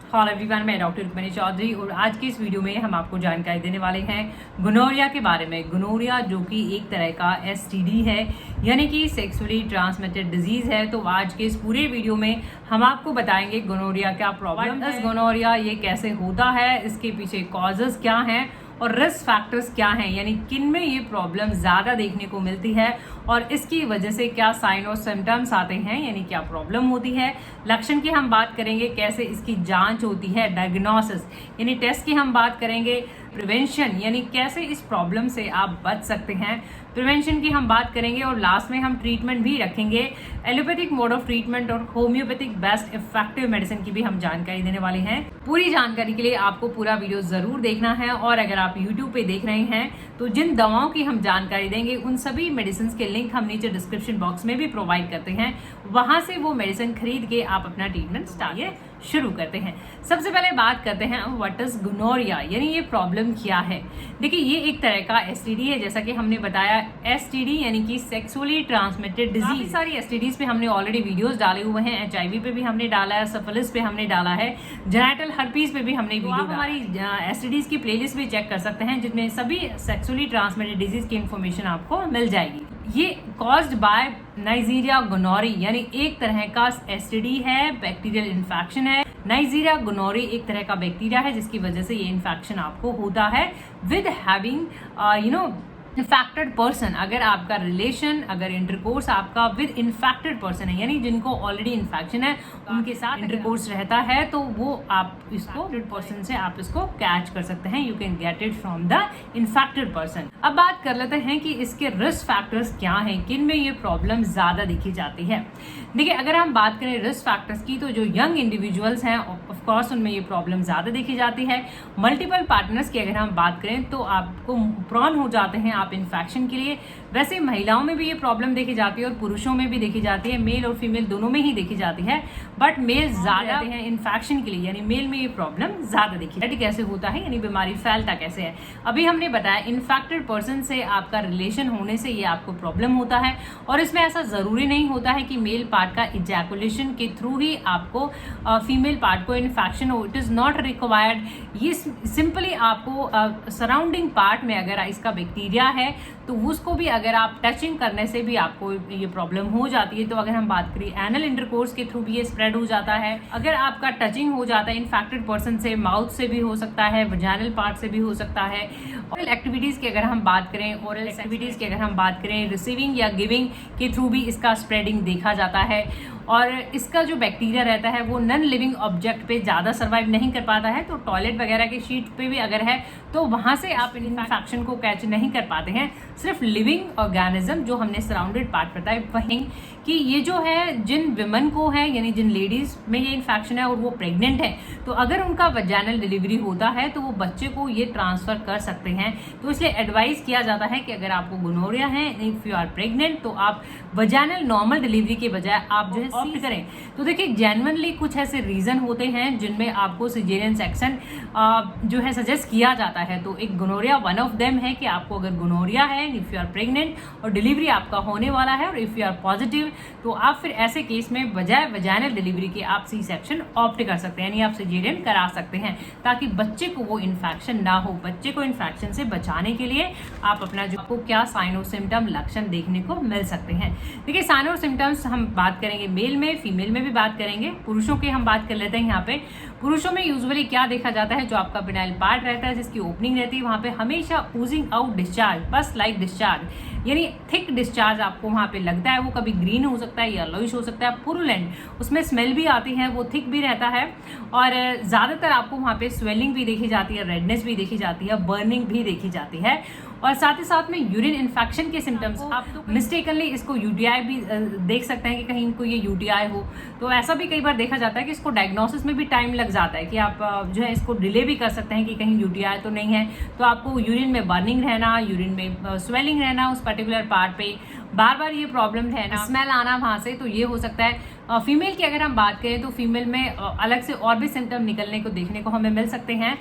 Hello everyone, मैं doctor Rukmini Chaudhary और आज की इस वीडियो में हम आपको जानकारी देने वाले हैं गोनोरिया के बारे में। गोनोरिया जो कि एक तरह का एसटीडी है, यानी कि सेक्सुअली ट्रांसमिटेड डिजीज है। तो आज के इस पूरे वीडियो में हम आपको बताएंगे गोनोरिया क्या प्रॉब्लम है, गोनोरिया ये कैसे होता है, इसके पीछे कॉजेज क्या हैं और रिस्क फैक्टर्स क्या हैं, यानी किन में ये प्रॉब्लम ज़्यादा देखने को मिलती है और इसकी वजह से क्या साइन और सिम्टम्स आते हैं, यानी क्या प्रॉब्लम होती है। लक्षण की हम बात करेंगे, कैसे इसकी जांच होती है, डायग्नोसिस यानी टेस्ट की हम बात करेंगे, प्रिवेंशन यानी कैसे इस प्रॉब्लम से आप बच सकते हैं, प्रिवेंशन की हम बात करेंगे और लास्ट में हम ट्रीटमेंट भी रखेंगे। एलोपैथिक मोड ऑफ ट्रीटमेंट और होम्योपैथिक बेस्ट इफेक्टिव मेडिसिन की भी हम जानकारी देने वाले हैं। पूरी जानकारी के लिए आपको पूरा वीडियो जरूर देखना है और अगर आप यूट्यूब पे देख रहे हैं तो जिन दवाओं की हम जानकारी देंगे उन सभी मेडिसिन के लिंक हम नीचे डिस्क्रिप्शन बॉक्स में भी प्रोवाइड करते हैं, वहां से वो मेडिसिन खरीद के आप अपना ट्रीटमेंट शुरू करते हैं। सबसे पहले बात करते हैं व्हाट इज गोनोरिया, यानी ये प्रॉब्लम क्या है। देखिए, ये एक तरह का एसटीडी है, जैसा कि हमने बताया। एसटीडी यानी कि सेक्सुअली ट्रांसमिटेड डिजीज। सारी एसटीडीज पे हमने ऑलरेडी वीडियोस डाले हुए हैं। एचआईवी पे भी हमने डाला है, सिफिलिस पे हमने डाला है, जेनिटल हर्पीज पे भी हमने वीडियो डाला है। हमारी एसटीडीज की प्लेलिस्ट भी चेक कर सकते हैं, जिसमें सभी सेक्सुअली ट्रांसमिटेड डिजीज की इंफॉर्मेशन आपको मिल जाएगी। ये कॉज्ड बाय नाइजीरिया गोनोरी, यानी एक तरह का एसटीडी है, बैक्टीरियल इन्फेक्शन है। नाइजीरिया गोनोरी एक तरह का बैक्टीरिया है जिसकी वजह से ये इन्फेक्शन आपको होता है विद हैविंग इन्फेक्टेड पर्सन। अगर आपका रिलेशन, अगर इंटरकोर्स आपका विद इन्फेक्टेड पर्सन है, यानी जिनको ऑलरेडी इन्फेक्शन है उनके साथ इंटरकोर्स रहता है, तो वो आप इसको पर्सन से आप इसको कैच कर सकते हैं। You can get it from the infected person. अब बात कर लेते हैं कि इसके रिस्क फैक्टर्स क्या हैं, किन में ये प्रॉब्लम ज्यादा देखी जाती है। देखिए, अगर हम बात करें रिस्क फैक्टर्स की, तो जो यंग इंडिविजुअल्स हैं ऑफकोर्स उनमें ये प्रॉब्लम ज्यादा देखी जाती है। मल्टीपल पार्टनर्स की अगर हम बात करें तो आपको प्रोन हो जाते हैं आप इन्फेक्शन के लिए। वैसे महिलाओं में भी ये प्रॉब्लम देखी जाती है और पुरुषों में भी देखी जाती है, मेल और फीमेल दोनों में ही देखी जाती है, बट मेल ज्यादा हैं इन्फेक्शन के लिए, यानी मेल में ये प्रॉब्लम ज्यादा देखी जाती है। कैसे होता है, यानी बीमारी फैलता कैसे है। अभी हमने बताया इन्फेक्टेड पर्सन से आपका रिलेशन होने से ये आपको प्रॉब्लम होता है, और इसमें ऐसा जरूरी नहीं होता है कि मेल पार्ट का इजैकुलेशन के थ्रू ही आपको फीमेल पार्ट को इन्फेक्शन हो। It is not required. ये सिंपली आपको सराउंडिंग पार्ट में अगर इसका बैक्टीरिया है तो उसको भी अगर आप टचिंग करने से भी आपको ये प्रॉब्लम हो जाती है। तो अगर हम बात करें एनल इंटरकोर्स के थ्रू भी ये स्प्रेड हो जाता है। अगर आपका टचिंग हो जाता है इन्फेक्टेड पर्सन से, माउथ से भी हो सकता है, वजाइनल पार्ट से भी हो सकता है। ओरल एक्टिविटीज की अगर हम बात करें, ओरल एक्टिविटीज की अगर हम बात करें, रिसीविंग या गिविंग के थ्रू भी इसका स्प्रेडिंग देखा जाता है। और इसका जो बैक्टीरिया रहता है वो नॉन लिविंग ऑब्जेक्ट पे ज़्यादा सर्वाइव नहीं कर पाता है, तो टॉयलेट वगैरह के शीट पे भी अगर है तो वहाँ से आप इन्फेक्शन को कैच नहीं कर पाते हैं। सिर्फ लिविंग ऑर्गेनिज्म जो हमने सराउंडेड पार्ट बताया वहीं कि ये जो है जिन विमेन को है, यानी जिन लेडीज में ये इन्फेक्शन है और वो प्रेग्नेंट है, तो अगर उनका वजाइनल डिलीवरी होता है तो वो बच्चे को ये ट्रांसफर कर सकते हैं। तो इसलिए एडवाइस किया जाता है कि अगर आपको गोनोरिया है, इफ यू आर प्रेग्नेंट, तो आप वजाइनल नॉर्मल डिलीवरी के बजाय आप जो है ऑप्ट करें। तो देखिए, जेन्युइनली कुछ ऐसे रीजन होते हैं जिनमें आपको सिजेरियन सेक्शन जो है सजेस्ट किया जाता है। तो एक गोनोरिया वन ऑफ देम है कि आपको अगर गोनोरिया है, इफ यू आर प्रेग्नेंट और डिलीवरी आपका होने वाला है, और इफ यू आर पॉजिटिव, तो आप फिर ऐसे केस में बजाय वजाइनल डिलीवरी के आप सी सेक्शन ऑप्ट कर सकते हैं, यानी आप सिजेरियन करा सकते हैं, ताकि बच्चे को वो इन्फेक्शन ना हो। बच्चे को इन्फेक्शन से बचाने के लिए आप अपना जो आपको क्या साइन और सिम्टम लक्षण देखने को मिल सकते हैं। देखिए, साइन और सिम्टम्स हम बात करेंगे मेल में, फीमेल में भी बात करेंगे। पुरुषों की हम बात कर लेते हैं। यहाँ पे पुरुषों में यूजुअली क्या देखा जाता है, जो आपका पिनाइल पार्ट रहता है जिसकी ओपनिंग रहती है, वहां पे हमेशा ओजिंग आउट डिस्चार्ज, बस लाइक डिस्चार्ज, यानी थिक डिस्चार्ज आपको वहां पे लगता है। वो कभी ग्रीन हो सकता है, येलोइश हो सकता है, पुरुलेंट, उसमें स्मेल भी आती है, वो थिक भी रहता है, और ज्यादातर आपको वहां पे स्वेलिंग भी देखी जाती है, रेडनेस भी देखी जाती है, बर्निंग भी देखी जाती है, और साथ ही साथ में यूरिन इन्फेक्शन के सिम्टम्स। आप तो मिस्टेकनली इसको यूटीआई भी देख सकते हैं कि कहीं इनको ये यूटीआई हो, तो ऐसा भी कई बार देखा जाता है कि इसको डायग्नोसिस में भी टाइम लग जाता है, कि आप जो है इसको डिले भी कर सकते हैं कि कहीं यूटीआई तो नहीं है। तो आपको यूरिन में बर्निंग रहना, यूरिन में स्वेलिंग रहना उस पर्टिकुलर पार्ट पे, बार बार ये प्रॉब्लम है ना, स्मेल आना वहां से, तो ये हो सकता है। फीमेल की अगर हम बात करें तो फीमेल में अलग से और भी सिम्टम निकलने को देखने को हमें मिल सकते हैं।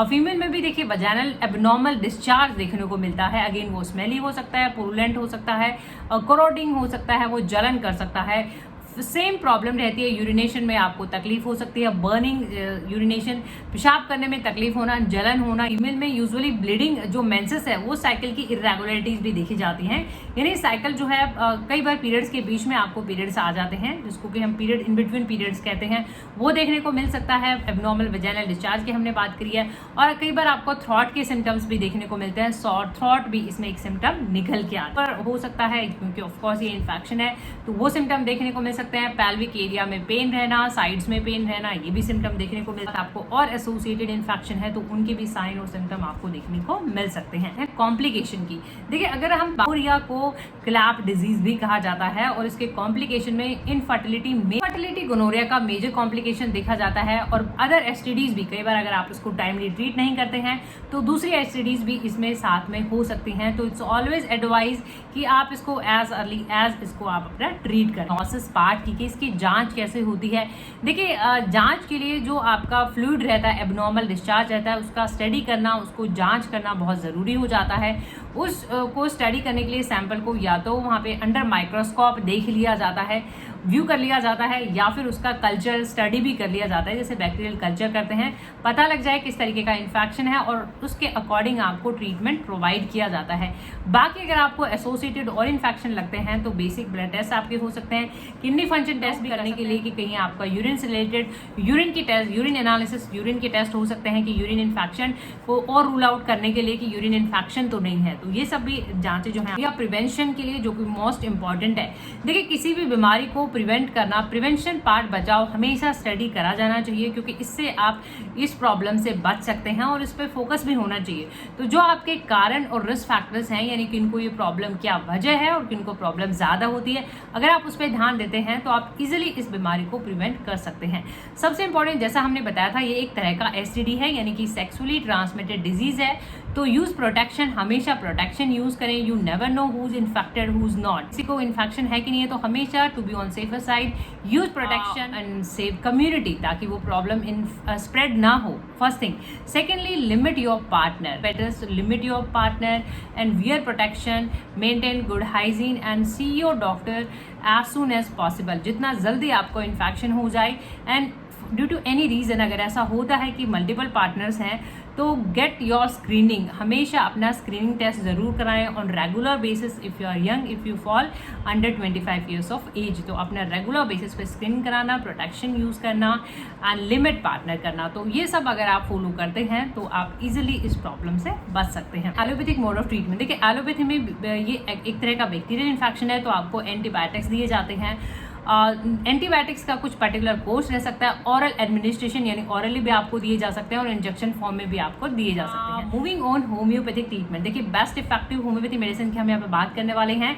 फीमेल में भी देखिए वजाइनल एबनॉर्मल डिस्चार्ज देखने को मिलता है। अगेन वो स्मेली हो सकता है, पुरुलेंट हो सकता है, कोरोडिंग हो सकता है, वो जलन कर सकता है। सेम प्रॉब्लम रहती है। यूरिनेशन में आपको तकलीफ हो सकती है, बर्निंग यूरिनेशन, पेशाब करने में तकलीफ होना, जलन होना। फीमेल में यूजुअली ब्लीडिंग जो मेंसेस है वो साइकिल की इरेगुलरिटीज भी देखी जाती हैं, यानी साइकिल जो है कई बार पीरियड्स के बीच में आपको पीरियड्स आ जाते हैं, जिसको कि हम पीरियड इन बिटवीन पीरियड्स कहते हैं, वो देखने को मिल सकता है। एब्नॉर्मल वेजाइनल डिस्चार्ज की हमने बात करी है। और कई बार आपको थ्रॉट के सिम्टम्स भी देखने को मिलते हैं, सॉर थ्रॉट भी इसमें एक सिम्टम निकल के आता है। हो सकता है क्योंकि ऑफकोर्स ये इन्फेक्शन है तो वो सिम्टम देखने को मिल सकते हैं। पैल्विक एरिया में पेन रहना, साइड्स में पेन रहना, ये भी सिम्टम देखने को मिलता है आपको। और एसोसिएटेड इन्फेक्शन है तो उनके भी साइन और सिम्टम आपको देखने को मिल सकते हैं। कॉम्प्लिकेशन की देखिए, अगर हम गोनोरिया को क्लैप डिजीज भी कहा जाता है और इसके कॉम्प्लिकेशन में इनफर्टिलिटी गोनोरिया का मेजर कॉम्प्लिकेशन देखा जाता है। और अदर एसटीडीज भी कई बार अगर आप इसको टाइमली ट्रीट नहीं करते हैं तो दूसरी एसटीडीज भी इसमें साथ में हो सकती हैं। तो इट्स ऑलवेज एडवाइज कि आप इसको एज अर्ली एज इसको आप अपना ट्रीट करें। नॉसिस पार्ट की इसकी जांच कैसे होती है, देखिए जांच के लिए जो आपका फ्लूइड रहता है, एब्नॉर्मल डिस्चार्ज रहता है, उसका स्टडी करना, उसको जांच करना बहुत ज़रूरी हो जाता है। उस को स्टडी करने के लिए सैंपल को या तो वहाँ पे अंडर माइक्रोस्कोप देख लिया जाता है, व्यू कर लिया जाता है, या फिर उसका कल्चर स्टडी भी कर लिया जाता है, जैसे बैक्टीरियल कल्चर करते हैं, पता लग जाए किस तरीके का इन्फेक्शन है और उसके अकॉर्डिंग आपको ट्रीटमेंट प्रोवाइड किया जाता है। बाकी अगर आपको एसोसिएटेड और इन्फेक्शन लगते हैं तो बेसिक ब्लड टेस्ट आपके हो सकते हैं, किडनी फंक्शन टेस्ट भी करने के लिए कि कहीं आपका यूरिन से रिलेटेड यूरिन की टेस्ट, यूरिन एनालिसिस, यूरिन के टेस्ट हो सकते हैं कि यूरिन इन्फेक्शन को और रूल आउट करने के लिए कि यूरिन इन्फेक्शन तो नहीं है। तो ये सब भी जांचें जो है या प्रिवेंशन के लिए जो कि मोस्ट इंपॉर्टेंट है। देखिए किसी भी बीमारी को प्रिवेंट करना, प्रिवेंशन पार्ट बचाओ हमेशा स्टडी करा जाना चाहिए, क्योंकि इससे आप इस प्रॉब्लम से बच सकते हैं और इस पर फोकस भी होना चाहिए। तो जो आपके कारण और रिस्क फैक्टर्स हैं, यानी कि इनको ये प्रॉब्लम क्या वजह है और किनको प्रॉब्लम ज़्यादा होती है, अगर आप उस पर ध्यान देते हैं तो आप इजीली इस बीमारी को प्रिवेंट कर सकते हैं। सबसे इंपॉर्टेंट, जैसा हमने बताया था, ये एक तरह का एसटीडी है, यानी कि सेक्सुअली ट्रांसमिटेड डिजीज है। तो यूज प्रोटेक्शन, हमेशा प्रोटेक्शन यूज करें। You never know who is infected, who is not. किसी को इन्फेक्शन है कि नहीं है, तो हमेशा to be on safer side use protection and save community, ताकि वो प्रॉब्लम इन स्प्रेड ना हो। First thing. Secondly, limit your partner, better limit your partner and wear protection, maintain good hygiene and see your doctor as soon as possible. जितना जल्दी आपको infection हो जाए and due to any reason अगर ऐसा होता है कि मल्टीपल पार्टनर्स हैं, तो गेट योर स्क्रीनिंग, हमेशा अपना स्क्रीनिंग टेस्ट जरूर कराएं on regular basis. If you are young, if you fall under 25 years of age, तो अपना रेगुलर बेसिस पे स्क्रीनिंग कराना, प्रोटेक्शन यूज़ करना एंड लिमिट पार्टनर करना। तो ये सब अगर आप फॉलो करते हैं तो आप इजिली इस प्रॉब्लम से बच सकते हैं। एलोपैथिक मोड ऑफ ट्रीटमेंट, देखिए एलोपैथी में ये एक तरह का बैक्टीरियल इन्फेक्शन है, तो आपको एंटीबायोटिक्स दिए जाते हैं। एंटीबायोटिक्स का कुछ पर्टिकुलर कोर्स रह सकता है, ऑरल एडमिनिस्ट्रेशन यानी ऑरली भी आपको दिए जा सकते हैं और इंजेक्शन फॉर्म में भी आपको दिए जा सकते हैं। मूविंग ऑन होम्योपैथिक ट्रीटमेंट, देखिए बेस्ट इफेक्टिव होम्योपैथी मेडिसिन की हम यहाँ पे बात करने वाले हैं।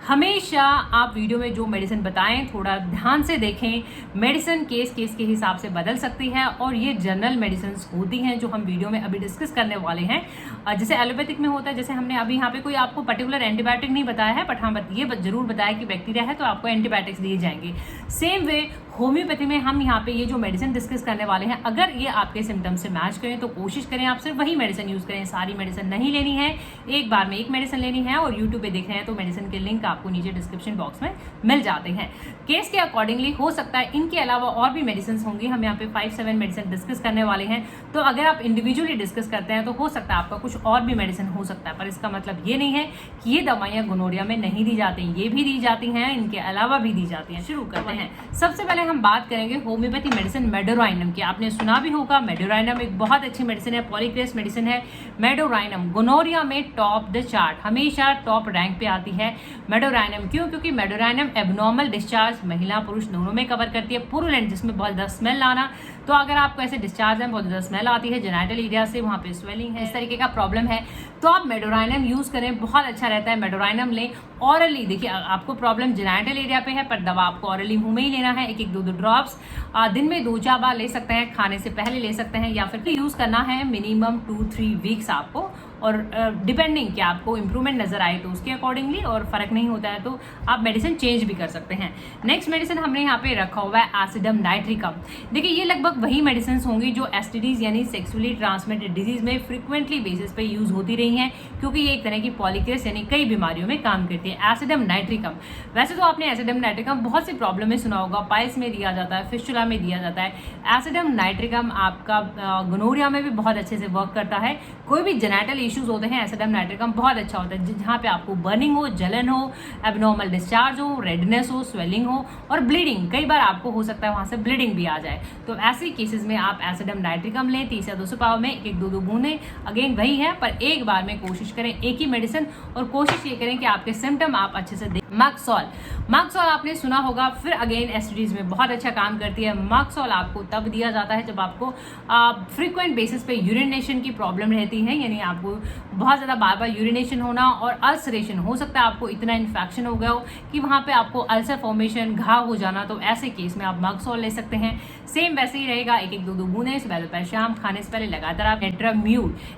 हमेशा आप वीडियो में जो मेडिसिन बताएं थोड़ा ध्यान से देखें। मेडिसिन केस के हिसाब से बदल सकती है और ये जनरल मेडिसिन होती हैं जो हम वीडियो में अभी डिस्कस करने वाले हैं। जैसे एलोपैथिक में होता है, जैसे हमने अभी यहाँ पे कोई आपको पर्टिकुलर एंटीबायोटिक नहीं बताया है, बट हाँ ये जरूर बताया कि बैक्टीरिया है तो आपको एंटीबायोटिक्स दिए जाएंगे। सेम वे होम्योपैथी में हम यहाँ पे ये जो मेडिसिन डिस्कस करने वाले हैं, अगर ये आपके सिम्टम्स से मैच करें तो कोशिश करें आप सिर्फ वही मेडिसिन यूज़ करें। सारी मेडिसिन नहीं लेनी है, एक बार में एक मेडिसिन लेनी है। और यूट्यूब पे देख रहे हैं तो मेडिसिन के लिंक आपको नीचे डिस्क्रिप्शन बॉक्स में मिल जाते हैं। केस के अकॉर्डिंगली हो सकता है इनके अलावा और भी मेडिसिन होंगी। हम यहाँ पे 5-7 मेडिसिन डिस्कस करने वाले हैं, तो अगर आप इंडिविजुअली डिस्कस करते हैं तो हो सकता है आपका कुछ और भी मेडिसिन हो सकता है, पर इसका मतलब ये नहीं है कि ये दवाइयाँ गोनोरिया में नहीं दी जाती, ये भी दी जाती हैं, इनके अलावा भी दी जाती हैं। शुरू करते हैं। सबसे पहले हम बात करेंगे होम्योपैथी मेडिसिन मेडोराइनम की। आपने सुना भी होगा, मेडोराइनम एक बहुत अच्छी मेडिसिन है, पॉलीक्रेस मेडिसिन है। मेडोराइनम गोनोरिया में टॉप द चार्ट, हमेशा टॉप रैंक पे आती है मेडोराइनम। क्यों? क्योंकि मेडोराइनम एबनॉर्मल डिस्चार्ज महिला पुरुष दोनों में कवर करती है। पुरुलेंट, जिसमें बहुत ज़्यादा स्मेल आना, तो अगर आपको ऐसे डिस्चार्ज है, बहुत ज़्यादा स्मेल आती है, जेनाइटल एरिया से वहाँ पे स्वेलिंग है, इस तरीके का प्रॉब्लम है, तो आप मेडोराइनम यूज़ करें, बहुत अच्छा रहता है। मेडोराइनम लें ऑरली। देखिए आपको प्रॉब्लम जेनाइटल एरिया पे है, पर दवा आपको ऑरली मुंह में ही लेना है। 1-2 ड्रॉप्स दिन में 2-4 बार ले सकते हैं, खाने से पहले ले सकते हैं, या फिर यूज़ करना है मिनिमम 2-3 वीक्स आपको, और डिपेंडिंग कि आपको इंप्रूवमेंट नजर आए तो उसके अकॉर्डिंगली, और फर्क नहीं होता है तो आप मेडिसिन चेंज भी कर सकते हैं। नेक्स्ट मेडिसिन हमने यहाँ पे रखा हुआ है एसिडम नाइट्रिकम। देखिए ये लगभग वही मेडिसिन होंगी जो एसटीडीज यानी सेक्सुअली ट्रांसमिटेड डिजीज में फ्रिक्वेंटली बेसिस पे यूज होती रही हैं, क्योंकि ये एक तरह की पॉलीक्रेस यानी कई बीमारियों में काम करती है। एसिडम नाइट्रिकम, वैसे तो आपने एसिडम नाइट्रिकम बहुत सी प्रॉब्लम में सुना होगा, पाइल्स में दिया जाता है, फिस्टुला में दिया जाता है। एसिडम नाइट्रिकम आपका गोनोरिया में भी बहुत अच्छे से वर्क करता है। कोई भी जेनेटल इश्यूज होते हैं एसिडम नाइट्रिकम बहुत अच्छा होता है, जहाँ पे आपको बर्निंग हो, जलन हो, एबनॉर्मल डिस्चार्ज हो, रेडनेस हो, स्वेलिंग हो और ब्लीडिंग, कई बार आपको हो सकता है वहां से ब्लीडिंग भी आ जाए। तो ऐसे केसेस में आप एसिडम नाइट्रिकम लें 30 या 200 पाव में 1-2 बूंदें। अगेन वही है, पर एक बार में कोशिश करें एक ही मेडिसिन, और कोशिश ये करें कि आपके सिम्टम आप अच्छे से देखें। मक्सॉल आपने सुना होगा, फिर अगेन एसटीडीज में बहुत अच्छा काम करती है। मक्सॉल आपको तब दिया जाता है जब आपको फ्रीक्वेंट बेसिस पे यूरिनेशन की प्रॉब्लम रहती है, यानी आपको बहुत ज़्यादा बार बार यूरिनेशन होना और अल्सरेशन, हो सकता है आपको इतना इन्फेक्शन हो गया हो कि वहाँ पे आपको अल्सर फॉर्मेशन, घाव हो जाना, तो ऐसे केस में आप मक्सॉल ले सकते हैं। सेम वैसे ही रहेगा, 1-2 बूंदें सुबह दोपहर शाम, खाने से पहले लगातार आप।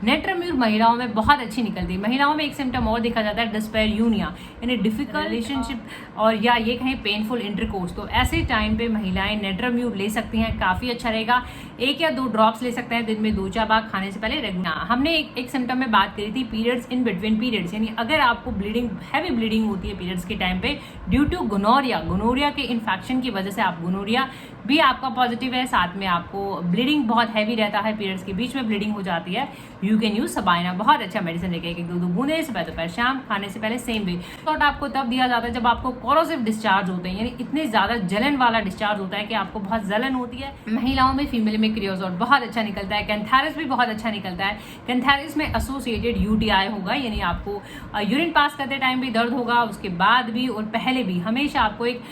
नेट्राम्यूर महिलाओं में बहुत अच्छी निकलती है। महिलाओं में एक सिम्टम और देखा जाता है डिस्पेरियूनिया, यानी डिफिकल्ट रिलेशनशिप और या ये कहें पेनफुल इंटरकोर्स, तो ऐसे टाइम पे महिलाएं नेट्राम्यूर ले सकती हैं, काफ़ी अच्छा रहेगा। 1 या 2 ड्रॉप्स ले सकते हैं दिन में 2-4 बार खाने से पहले रेगुलर। हमने एक सिम्टम में बात करी थी पीरियड्स इन बिटवीन पीरियड्स, यानी अगर आपको ब्लीडिंग, हैवी ब्लीडिंग होती है पीरियड्स के टाइम पे ड्यू टू गोनोरिया के इन्फेक्शन की वजह से, आप गोनोरिया भी आपका पॉजिटिव है, साथ में आपको ब्लीडिंग बहुत हैवी रहता है, पीरियड्स के बीच में ब्लीडिंग हो जाती है, यू कैन यूज सबाइना, बहुत अच्छा मेडिसिन लेके 1-2 बूंदे सुबह दोपहर शाम, खाने से पहले सेम वे। तो आपको तब दिया जाता है जब आपको कोरोसिव डिस्चार्ज होते हैं, यानी इतने ज्यादा जलन वाला डिस्चार्ज होता है कि आपको बहुत जलन होती है। महिलाओं में, फीमेल में क्रियोजोल बहुत अच्छा निकलता है। कैंथारिस भी बहुत अच्छा निकलता है। कैंथारिस में एसोसिएटेड यूटीआई होगा, यानी आपको यूरिन पास करते टाइम भी दर्द होगा, उसके बाद भी और पहले भी हमेशा आपको एक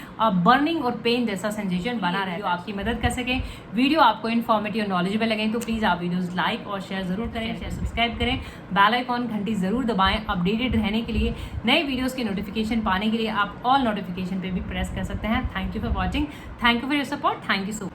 बर्निंग और पेन जैसा सेंसेशन बना रहे। आपकी मदद कर सके, वीडियो आपको इन्फॉर्मेटिव और नॉलेजेबल लगे तो प्लीज आप वीडियोस लाइक और शेयर जरूर करें, सब्सक्राइब करें, बेल आइकॉन घंटी जरूर दबाएं। अपडेटेड रहने के लिए, नए वीडियोस के नोटिफिकेशन पाने के लिए आप ऑल नोटिफिकेशन पे भी प्रेस कर सकते हैं। Thank you for watching, thank you for your support, thank you so much.